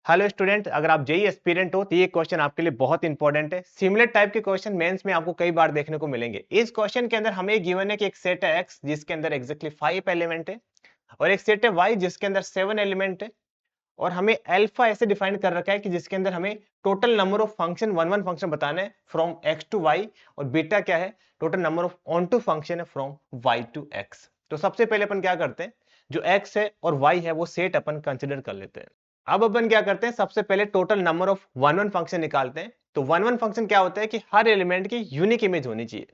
Hello student, अगर आप JEE aspirant हो तो ये क्वेश्चन आपके लिए बहुत इंपॉर्टेंट है। सिमिलर टाइप के क्वेश्चन मेंस में आपको कई बार देखने को मिलेंगे। इस क्वेश्चन के अंदर हमें गिवन है कि एक सेट है एक्स जिसके अंदर एग्जैक्टली 5 एलिमेंट है और एक सेट है वाई जिसके अंदर 7 एलिमेंट है और हमें अल्फा ऐसे डिफाइन कर रखा है कि जिसके अंदर हमें total number of function one function बताना है फ्रॉम एक्स टू वाई और बीटा क्या है, total number of onto function है फ्रॉम वाई टू एक्स। तो सबसे पहले अपन क्या करते हैं, जो एक्स है और वाई है वो सेट अपन कंसिडर कर लेते हैं। अब अपन क्या करते हैं, सबसे पहले total number of one function निकालते हैं। तो वन फंक्शन क्या होता है कि हर एलिमेंट की यूनिक इमेज होनी चाहिए।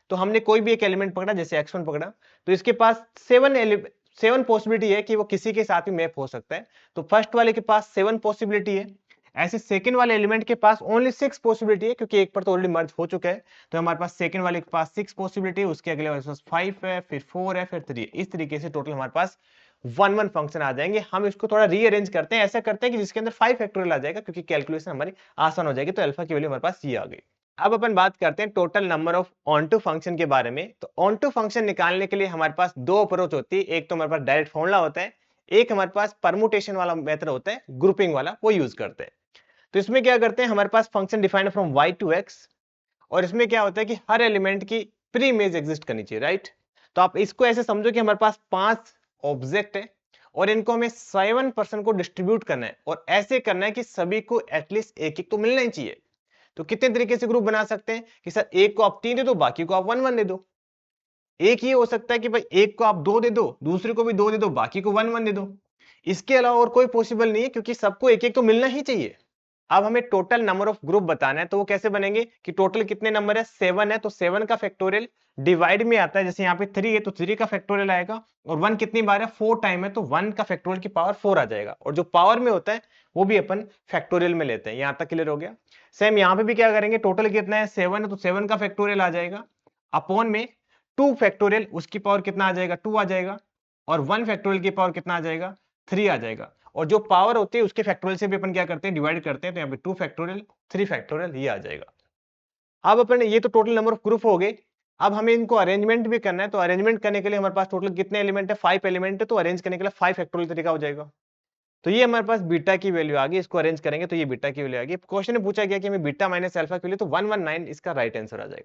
तो हमने कोई भी एक एलिमेंट पकड़ा, जैसे x1 पकड़ा, तो इसके पास 7 पॉसिबिलिटी है कि वो किसी के साथ भी मैप हो सकता है। तो फर्स्ट वाले के पास 7 पॉसिबिलिटी है, ऐसे सेकंड वाले एलिमेंट के पास ओनली 6 पॉसिबिलिटी है क्योंकि एक पर तो ऑलरेडी मर्ज हो चुका है। तो हमारे पास सेकंड वाले के पास 6 पॉसिबिलिटी है, उसके अगले वाले के पास 5 है, फिर 4 है, फिर 3 है। इस तरीके से टोटल हमारे पास वन फंक्शन आ जाएंगे। हम इसको थोड़ा रीअरेंज करते हैं, ऐसा करते हैं कि जिसके अंदर 5 फैक्टोरियल आ जाएगा क्योंकि कैलकुलेशन हमारी आसान हो जाएगी। तो अल्फा की वैल्यू हमारे पास ये आ गई। अब अपन बात करते हैं total number of onto function के बारे में। तो ऑन टू फंक्शन निकालने के लिए हमारे पास दो अप्रोच होती है। एक तो हमारे पास डायरेक्ट फॉर्मूला होता है, एक हमारे पास परमुटेशन वाला मेथड होता है, ग्रुपिंग वाला, वो यूज करते हैं। तो इसमें क्या करते हैं, हमारे पास function defined from y to x और इसमें क्या होता है कि हर एलिमेंट की प्री इमेज एग्जिस्ट करनी चाहिए, राइट। तो आप इसको ऐसे समझो कि हमारे पास 5 ऑब्जेक्ट है और इनको हमें 7% को डिस्ट्रीब्यूट करना है और ऐसे करना है कि सभी को एटलीस्ट एक एक तो मिलना ही चाहिए। तो कितने तरीके से ग्रुप बना सकते हैं कि सर एक को आप 3 दे दो, बाकी को आप 1 1 दे दो। एक ये हो सकता है कि भाई एक को आप 2 दे दो, दूसरे को भी 2 दे दो, बाकी को 1 1 दे दो। इसके अलावा और कोई पॉसिबल नहीं है क्योंकि सबको एक एक तो मिलना ही चाहिए। अब हमें टोटल नंबर ऑफ ग्रुप बताना है, तो वो कैसे बनेंगे कि टोटल कितने नंबर है, 7 है, तो 7 का फैक्टोरियल डिवाइड में आता है। जैसे यहाँ पे 3 है तो 3 का फैक्टोरियल आएगा और 1 कितनी बार है, 4 टाइम है, तो 1 का फैक्टोरियल की पावर 4 आ जाएगा और जो पावर में होता है वो भी अपन फैक्टोरियल में लेते हैं। यहाँ तक क्लियर हो गया। सेम यहाँ पे भी क्या करेंगे, टोटल कितना है, 7 है, तो 7 का फैक्टोरियल आ जाएगा अपॉन में 2 फैक्टोरियल, उसकी पावर कितना आ जाएगा, 2 आ जाएगा और 1 फैक्टोरियल की पावर कितना आ जाएगा, 3 आ जाएगा। और जो पावर होती है उसके फैक्टोरियल से भी अपन क्या करते हैं, डिवाइड करते हैं। तो यहाँ पे 2 फैक्टोरियल, 3 फैक्टोरियल ये आ जाएगा। अब अपन ये तो टोटल नंबर ऑफ ग्रुप हो गए। अब हमें इनको अरेंजमेंट भी करना है। तो अरेंजमेंट करने के लिए हमारे पास टोटल कितने एलिमेंट है, 5 एलिमेंट है, तो अरेंज करने के लिए 5 फैक्टोरियल तरीका हो जाएगा। तो ये हमारे पास बीटा की वैल्यू आ गई, इसको अरेंज करेंगे तो ये बीटा की वैल्यू आ गई। क्वेश्चन में पूछा गया कि हमें बीटा माइनस अल्फा की वैल्यू, तो 119 इसका राइट आंसर आ जाएगा।